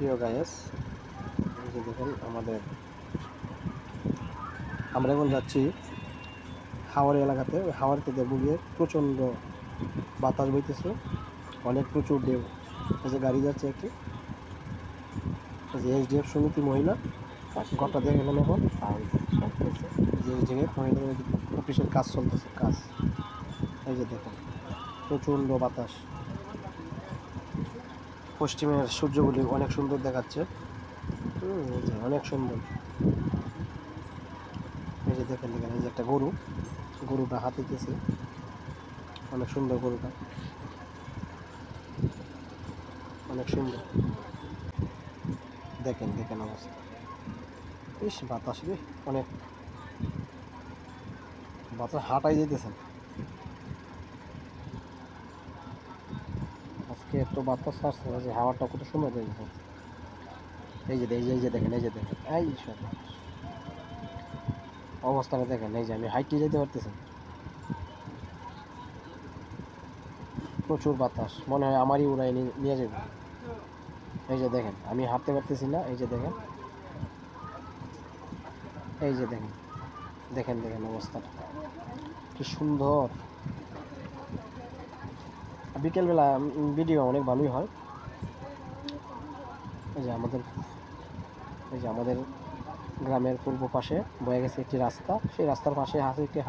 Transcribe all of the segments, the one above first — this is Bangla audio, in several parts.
প্রিয় গায়েস, এই যে দেখেন আমরা এখন যাচ্ছি হাওড় এলাকাতে। ওই হাওড়তে দেখবো গিয়ে প্রচণ্ড বাতাস বইতেছে, অনেক প্রচুর ঢেউ। এই যে গাড়ি যাচ্ছে একটি, এই যে SDF সমিতি মহিলা ঘরটা দেখেন এখন যে জায়গায় মহিলাদের অফিসের কাজ চলতেছে কাজ। এই যে দেখেন প্রচণ্ড বাতাস, পশ্চিমের সূর্যগুলি অনেক সুন্দর দেখাচ্ছে। এই যে অনেক সুন্দর। এই যে দেখেন এই যে একটা গরুটা হাতে গেছে, অনেক সুন্দর গরুটা, অনেক সুন্দর। দেখেন অবস্থা, ইস বাতাস রে, অনেক বাতাস, হাঁটাই যেতেছেন আজকে এত বাতাস আসছে যে হাওয়াটা কত সুন্দর দেখেছেন। এই যে দেখেন এই সব অবস্থাটা দেখেন। এই যে আমি হাইটে যেতে পারতেছি, প্রচুর বাতাস, মনে হয় আমারই উড়াই নিয়ে যাবে। এই যে দেখেন আমি হাঁটতে পারতেছি না। এই যে দেখেন দেখেন অবস্থাটা কি সুন্দর। বিকেলবেলা ভিডিও অনেক ভালোই হয়। এই যে আমাদের গ্রামের পূর্ব পাশে বয়ে গেছে একটি রাস্তা, সেই রাস্তার পাশে আছে একটি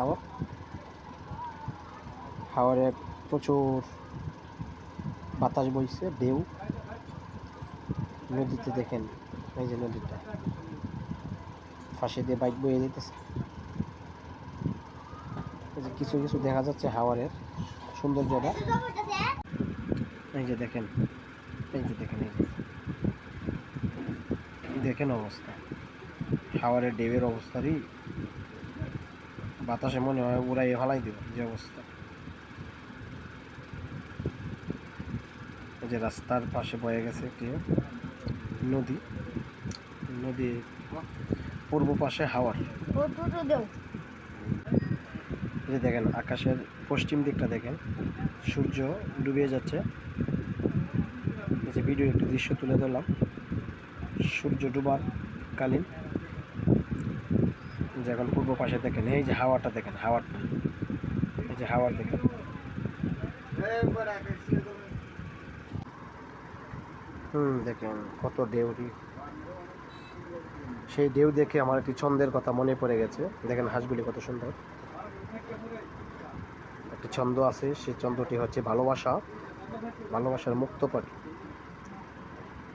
হাওরে প্রচুর বাতাস বইছে, ঢেউ। নদীতে দেখেন, এই যে নদীটা পাশে দিয়ে বাইক বয়ে যেতেছে। এই যে কিছু দেখা যাচ্ছে হাওরের সৌন্দর্যটা। এই যে দেখেন দেখেন অবস্থা, হাওরের ঢেউয়ের অবস্থারই বাতাসে মনে হয় উড়াইয়ে ফেলাই দেব যে অবস্থা। এই যে রাস্তার পাশে বয়ে গেছে একটি নদী পূর্ব পাশে হাওর। এই যে দেখেন আকাশের পশ্চিম দিকটা দেখেন, সূর্য ডুবে যাচ্ছে। এই যে ভিডিও একটু দৃশ্য তুলে ধরলাম সূর্য ডুবার কালীন। যে এখন পূর্ব পাশে দেখেন এই যে হাওয়াটা দেখেন, এই যে হাওয়ার দেখেন। দেখেন কত ঢেউটি, সেই ঢেউ দেখে আমার একটি ছন্দের কথা মনে পড়ে গেছে। দেখেন হাঁসগুলি কত সুন্দর, একটি ছন্দ আছে, সেই ছন্দটি হচ্ছে ভালোবাসার মুক্ত পাখি।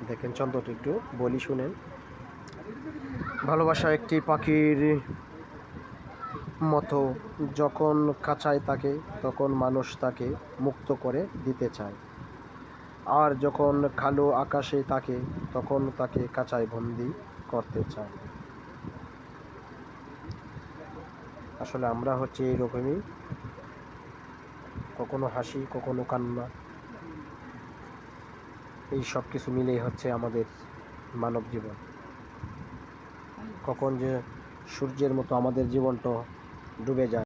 দেখেন ছন্দটি একটু বলি শুনেন। ভালোবাসা একটি পাখির মতো, যখন খাঁচায় থাকে তখন মানুষ তাকে মুক্ত করে দিতে চায়, আর যখন কালো আকাশে থাকে তখন তাকে খাঁচায় বন্দি করতে চায়। আসলে আমরা হচ্ছে এইরকমই, কখনো হাসি কখনো কান্না, এই সব কিছু মিলেই হচ্ছে আমাদের মানব জীবন। কখন যে সূর্যের মতো আমাদের জীবনটা ডুবে যায়।